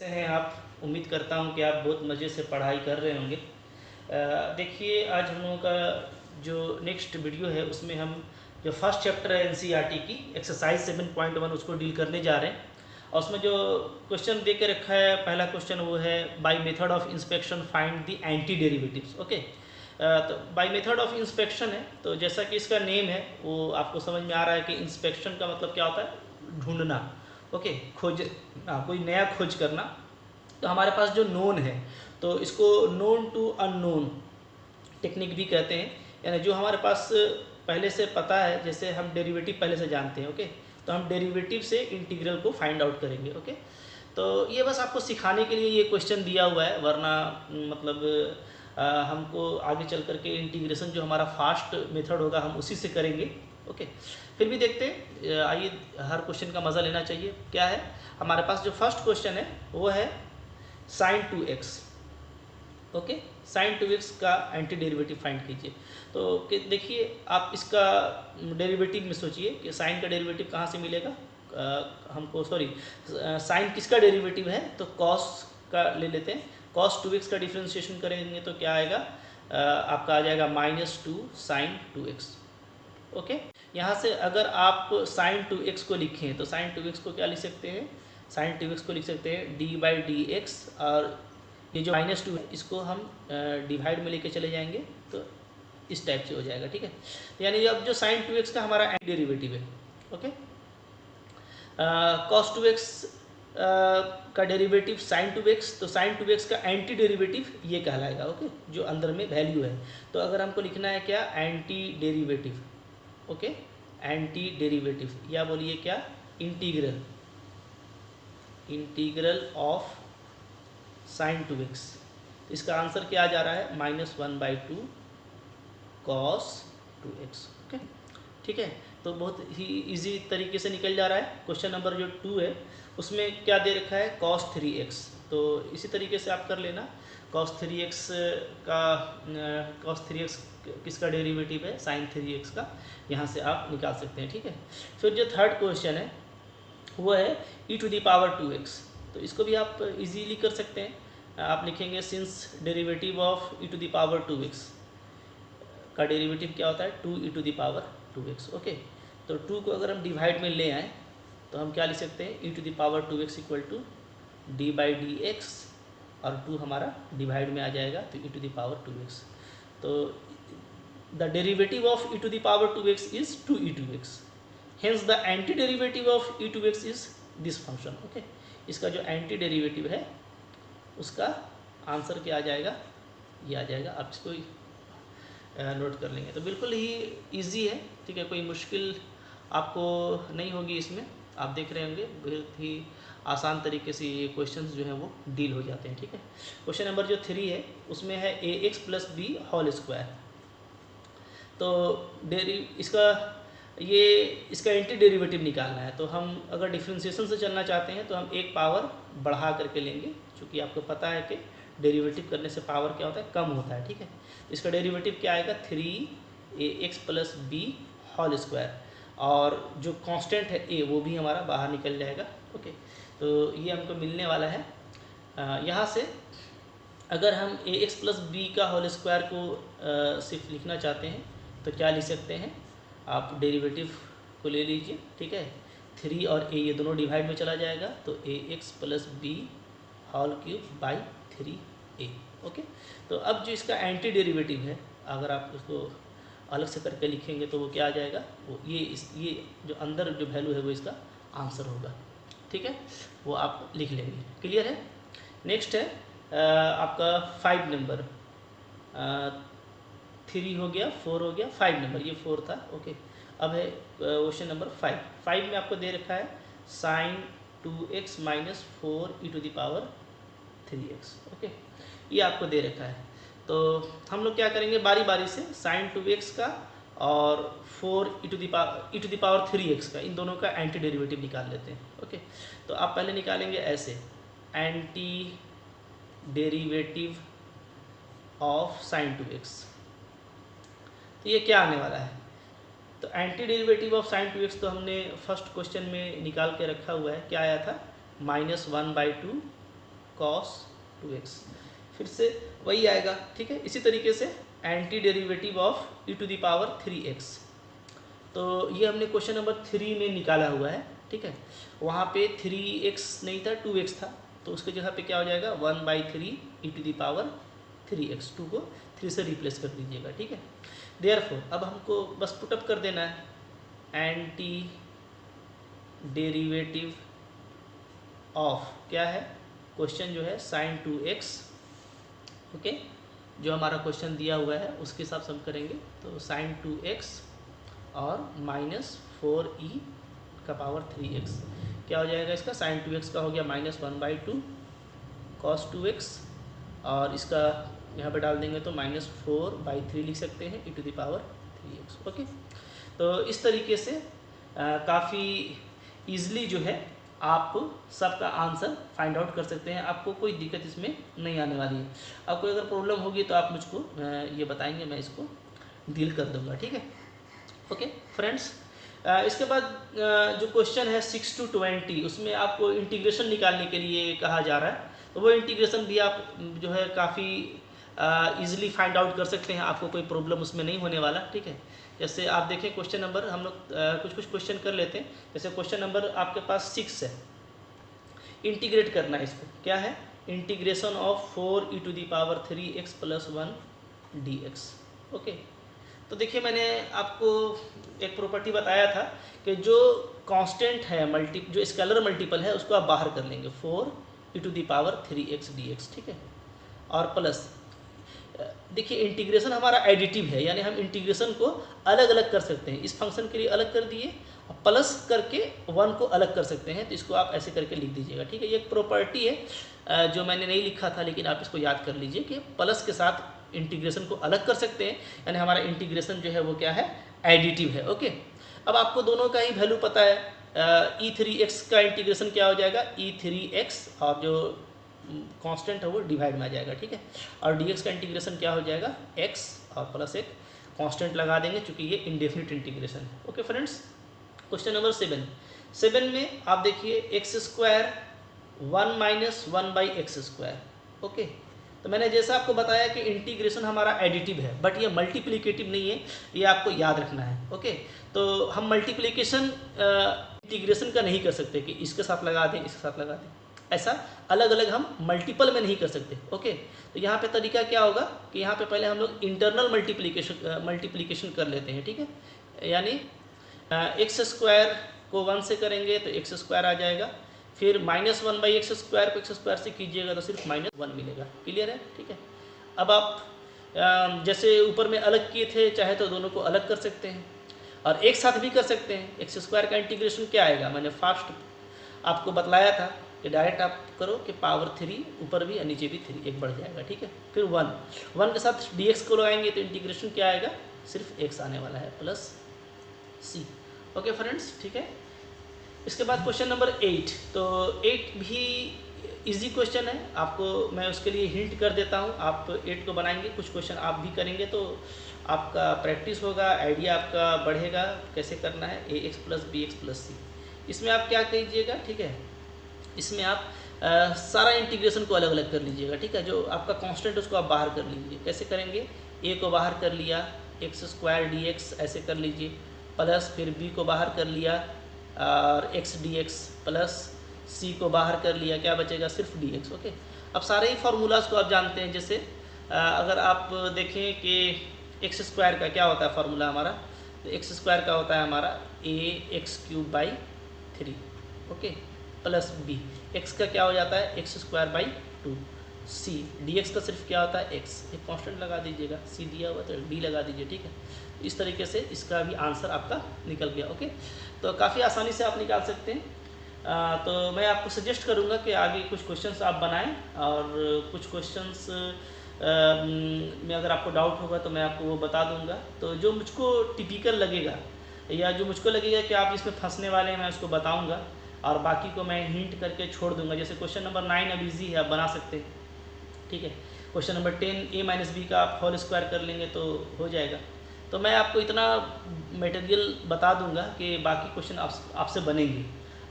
कैसे हैं आप। उम्मीद करता हूं कि आप बहुत मज़े से पढ़ाई कर रहे होंगे। देखिए, आज हम लोगों का जो नेक्स्ट वीडियो है उसमें हम जो फर्स्ट चैप्टर है एनसीईआरटी की एक्सरसाइज 7.1 उसको डील करने जा रहे हैं। और उसमें जो क्वेश्चन दे के रखा है, पहला क्वेश्चन वो है by method of inspection find the anti derivatives. Okay, तो बाय मेथड ऑफ इंस्पेक्शन है, तो जैसा कि इसका नेम है वो आपको समझ में आ रहा है कि इंस्पेक्शन का मतलब क्या होता है, ढूंढना। ओके, खोज, कोई नया खोज करना। तो हमारे पास जो नोन है तो इसको नोन टू अननोन टेक्निक भी कहते हैं, यानी जो हमारे पास पहले से पता है, जैसे हम डेरिवेटिव पहले से जानते हैं। ओके, तो हम डेरिवेटिव से इंटीग्रल को फाइंड आउट करेंगे। ओके, तो ये बस आपको सिखाने के लिए ये क्वेश्चन दिया हुआ है, वरना मतलब हमको आगे चल करके इंटीग्रेशन जो हमारा फास्ट मेथड होगा हम उसी से करेंगे। ओके, फिर भी देखते हैं, आइए, हर क्वेश्चन का मज़ा लेना चाहिए। क्या है हमारे पास जो फर्स्ट क्वेश्चन है वो है sign 2x। Okay, sign 2x का एंटी डेरिवेटिव फाइंड कीजिए। तो देखिए, आप इसका डेरिवेटिव में सोचिए कि साइन का डेरिवेटिव कहाँ से मिलेगा। हमको सॉरी, साइन किसका डेरिवेटिव है, तो कॉस का ले लेते हैं। कॉस 2x का डिफ्रेंशिएशन करेंगे तो क्या आएगा, आपका आ जाएगा -2 साइन 2x। ओके, यहाँ से अगर आप साइन 2x को लिखें तो साइन 2x को क्या लिख सकते हैं, साइन 2x को लिख सकते हैं d/dx, और ये जो -2 है इसको हम डिवाइड में लेके चले जाएंगे तो इस टाइप से हो जाएगा। ठीक है, यानी अब जो साइन 2x का हमारा एंटी डेरिवेटिव है। ओके, कॉस 2x का डेरिवेटिव साइन 2x, तो साइन 2x का एंटी डेरिवेटिव ये कहलाएगा। ओके, जो अंदर में वैल्यू है, तो अगर हमको लिखना है क्या, anti derivative. Okay, anti derivative या बोलिए क्या, integral, integral of sine 2x। तो इसका आंसर क्या आ जा रहा है, -1/2 कॉस 2x। ओके, ठीक है, तो बहुत ही इजी तरीके से निकल जा रहा है। क्वेश्चन नंबर जो 2 है उसमें क्या दे रखा है, cos 3x। तो इसी तरीके से आप कर लेना। cos 3x का cos 3x किसका डेरिवेटिव है, sin 3x का, यहाँ से आप निकाल सकते हैं। ठीक है, फिर जो थर्ड क्वेश्चन है वो है e⁻²x। तो इसको भी आप इजीली कर सकते हैं। आप लिखेंगे सिंस डेरिवेटिव ऑफ e⁻²x का डेरिवेटिव क्या होता है, 2e⁻²x। ओके, तो 2 को अगर हम डिवाइड में ले आएँ तो हम क्या लिख सकते हैं, e⁻²x = d/dx, और 2 हमारा डिवाइड में आ जाएगा तो e⁻²x। तो the derivative of e⁻²x is 2e2x, hence the anti derivative of e2x is this function. Okay, इसका जो एंटी डेरिवेटिव है उसका आंसर क्या आ जाएगा, ये आ जाएगा। आप इसको नोट कर लेंगे तो बिल्कुल ही इजी है। ठीक है, कोई मुश्किल आपको नहीं होगी इसमें। आप देख रहे होंगे बहुत ही आसान तरीके से ये क्वेश्चंस जो हैं वो डील हो जाते हैं। ठीक है, क्वेश्चन नंबर जो 3 है उसमें है ax + b²। तो इसका एंटी डेरिवेटिव निकालना है। तो हम अगर डिफ्रेंशिएशन से चलना चाहते हैं तो हम एक पावर बढ़ा करके लेंगे, क्योंकि आपको पता है कि डेरिवेटिव करने से पावर क्या होता है, कम होता है। ठीक है, इसका डेरिवेटिव क्या आएगा, 3ax + b², और जो कांस्टेंट है a वो भी हमारा बाहर निकल जाएगा। ओके, तो ये हमको मिलने वाला है। यहाँ से अगर हम ax + b² को सिर्फ लिखना चाहते हैं तो क्या लिख सकते हैं, आप डेरिवेटिव को ले लीजिए। ठीक है, 3 और a ये दोनों डिवाइड में चला जाएगा तो ax + b³ / 3a। ओके, तो अब जो इसका एंटी डेरिवेटिव है, अगर आप उसको अलग से करके लिखेंगे तो वो क्या आ जाएगा, वो ये जो अंदर जो वैल्यू है वो इसका आंसर होगा। ठीक है, वो आप लिख लेंगे। क्लियर है। नेक्स्ट है आपका 5 नंबर, 3 हो गया, 4 हो गया, 5 नंबर, ये 4 था। ओके, अब है क्वेश्चन नंबर 5 में आपको दे रखा है sin 2x - 4e⁻3x। ओके, ये आपको दे रखा है। तो हम लोग क्या करेंगे, बारी बारी से sin 2x का और 4e⁻3x का, इन दोनों का एंटी डेरिवेटिव निकाल लेते हैं। ओके, तो आप पहले निकालेंगे ऐसे, anti derivative of sin 2x। तो ये क्या आने वाला है, तो anti derivative of sin 2x तो हमने फर्स्ट क्वेश्चन में निकाल के रखा हुआ है। क्या आया था, -1/2 कॉस 2x, फिर से वही आएगा, ठीक है। इसी तरीके से anti derivative of e to the power 3x, तो ये हमने क्वेश्चन नंबर 3 में निकाला हुआ है, ठीक है। वहाँ पे 3x नहीं था, 2x था, तो उसके जगह पे क्या हो जाएगा 1/3 e to the power 3x, 2 को 3 से रिप्लेस कर दीजिएगा, ठीक है। देयरफॉर अब हमको बस पुटअप कर देना है एंटी डेरिवेटिव ऑफ क्या है, क्वेश्चन जो है sin 2x, ओके, जो हमारा क्वेश्चन दिया हुआ है उसके हिसाब से हम करेंगे। तो sin 2x और -4e का पावर 3x क्या हो जाएगा, इसका sin 2x का हो गया -1/2 cos 2x, और इसका यहाँ पे डाल देंगे तो -4/3 लिख सकते हैं e to the power 3x, okay. तो इस तरीके से काफ़ी ईजिली जो है आप सबका आंसर फाइंड आउट कर सकते हैं, आपको कोई दिक्कत इसमें नहीं आने वाली है। अब कोई अगर प्रॉब्लम होगी तो आप मुझको ये बताएंगे, मैं इसको डील कर दूंगा, ठीक है। ओके फ्रेंड्स, इसके बाद जो क्वेश्चन है 6 to 20, उसमें आपको इंटीग्रेशन निकालने के लिए कहा जा रहा है, तो वो इंटीग्रेशन भी आप जो है काफ़ी ईजिली फाइंड आउट कर सकते हैं, आपको कोई प्रॉब्लम उसमें नहीं होने वाला, ठीक है। जैसे आप देखें क्वेश्चन नंबर, हम लोग कुछ क्वेश्चन कर लेते हैं। जैसे क्वेश्चन नंबर आपके पास 6 है, इंटीग्रेट करना है इसको, क्या है, integration of 4e to the power 3x + 1 dx, okay. तो देखिए मैंने आपको एक प्रॉपर्टी बताया था कि जो कांस्टेंट है जो स्केलर मल्टीपल है उसको आप बाहर कर लेंगे, 4e to the power 3x dx, ठीक है। और प्लस देखिए इंटीग्रेशन हमारा एडिटिव है, यानी हम इंटीग्रेशन को अलग अलग कर सकते हैं, इस फंक्शन के लिए अलग कर दिए, प्लस करके 1 को अलग कर सकते हैं, तो इसको आप ऐसे करके लिख दीजिएगा, ठीक है। ये एक प्रॉपर्टी है जो मैंने नहीं लिखा था, लेकिन आप इसको याद कर लीजिए कि प्लस के साथ इंटीग्रेशन को अलग कर सकते हैं, यानी हमारा इंटीग्रेशन जो है वो क्या है, एडिटिव है, ओके। अब आपको दोनों का ही वैल्यू पता है, e3x का इंटीग्रेशन क्या हो जाएगा, e3x, और जो कांस्टेंट है वो डिवाइड में आ जाएगा, ठीक है। और dx का इंटीग्रेशन क्या हो जाएगा, x और प्लस एक कांस्टेंट लगा देंगे, चूंकि ये इंडेफिनिट इंटीग्रेशन है, ओके फ्रेंड्स। क्वेश्चन नंबर 7 में आप देखिए x² 1 - 1/x², ओके। तो मैंने जैसा आपको बताया कि इंटीग्रेशन हमारा एडिटिव है, बट ये मल्टीप्लिकेटिव नहीं है, ये आपको याद रखना है, ओके। तो हम मल्टीप्लिकेशन इंटीग्रेशन का नहीं कर सकते कि इसके साथ लगा दें, इसके साथ लगा दें, ऐसा अलग अलग हम मल्टीपल में नहीं कर सकते, ओके। तो यहाँ पे तरीका क्या होगा कि यहाँ पे पहले हम लोग इंटरनल मल्टीप्लिकेशन कर लेते हैं, ठीक है। यानी x² को 1 से करेंगे तो x² आ जाएगा, फिर -1/x² को x² से कीजिएगा तो सिर्फ -1 मिलेगा, क्लियर है, ठीक है। अब आप जैसे ऊपर में अलग किए थे, चाहे तो दोनों को अलग कर सकते हैं और एक साथ भी कर सकते हैं। x² का इंटीग्रेशन क्या आएगा, मैंने फास्ट आपको बतलाया था कि डायरेक्ट आप करो कि पावर 3 ऊपर भी और नीचे भी 3 एक बढ़ जाएगा, ठीक है। फिर 1 के साथ dx को लगाएंगे तो इंटीग्रेशन क्या आएगा, सिर्फ x आने वाला है प्लस c, ओके फ्रेंड्स, ठीक है। इसके बाद क्वेश्चन नंबर 8, तो 8 भी इजी क्वेश्चन है, आपको मैं उसके लिए हिंट कर देता हूँ। आप 8 को बनाएंगे, कुछ क्वेश्चन आप भी करेंगे तो आपका प्रैक्टिस होगा, आइडिया आपका बढ़ेगा कैसे करना है, ax + bx + c। इसमें आप क्या कीजिएगा, ठीक है, इसमें आप सारा इंटीग्रेशन को अलग अलग कर लीजिएगा, ठीक है। जो आपका कांस्टेंट उसको आप बाहर कर लीजिए, कैसे करेंगे, a को बाहर कर लिया, x² dx ऐसे कर लीजिए, प्लस फिर b को बाहर कर लिया और x dx, प्लस c को बाहर कर लिया, क्या बचेगा, सिर्फ dx, ओके। अब सारे ही फार्मूलाज को आप जानते हैं, जैसे अगर आप देखें कि x² का क्या होता है फार्मूला हमारा, तो x² का होता है हमारा ax³/3, okay, plus b, x का क्या हो जाता है x²/2, c dx का सिर्फ क्या होता है x, एक कांस्टेंट लगा दीजिएगा, c दिया हुआ तो d लगा दीजिए, ठीक है। इस तरीके से इसका भी आंसर आपका निकल गया, ओके। तो काफ़ी आसानी से आप निकाल सकते हैं। तो मैं आपको सजेस्ट करूंगा कि आगे कुछ क्वेश्चंस आप बनाएं, और कुछ क्वेश्चंस में अगर आपको डाउट होगा तो मैं आपको वो बता दूंगा। तो जो मुझको टिपिकल लगेगा या जो मुझको लगेगा कि आप इसमें फंसने वाले हैं, मैं उसको बताऊंगा, और बाकी को मैं हिंट करके छोड़ दूंगा। जैसे क्वेश्चन नंबर 9 अब ईजी है, आप बना सकते हैं, ठीक है। क्वेश्चन नंबर 10 a - b का आप होल स्क्वायर कर लेंगे तो हो जाएगा। तो मैं आपको इतना मटेरियल बता दूंगा कि बाकी क्वेश्चन आपसे बनेंगे,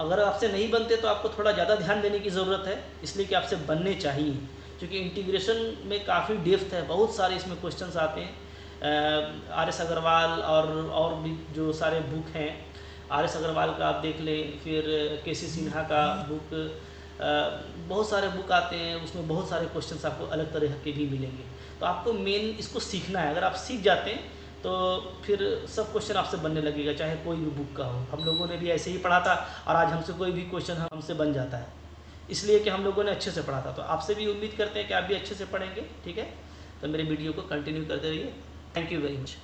अगर आपसे नहीं बनते तो आपको थोड़ा ज़्यादा ध्यान देने की ज़रूरत है, इसलिए कि आपसे बनने चाहिए, क्योंकि इंटीग्रेशन में काफ़ी डेप्थ है, बहुत सारे इसमें क्वेश्चंस आते हैं। आर एस अग्रवाल और भी जो सारे बुक हैं, आर एस अग्रवाल का आप देख लें, फिर के सी सिन्हा का बुक, बहुत सारे बुक आते हैं, उसमें बहुत सारे क्वेश्चंस आपको अलग तरह के भी मिलेंगे। तो आपको मेन इसको सीखना है, अगर आप सीख जाते हैं तो फिर सब क्वेश्चन आपसे बनने लगेगा, चाहे कोई भी बुक का हो। हम लोगों ने भी ऐसे ही पढ़ा था और आज हमसे कोई भी क्वेश्चन हमसे बन जाता है, इसलिए कि हम लोगों ने अच्छे से पढ़ा था। तो आपसे भी उम्मीद करते हैं कि आप भी अच्छे से पढ़ेंगे, ठीक है। तो मेरे वीडियो को कंटिन्यू करते रहिए। Thank you very much.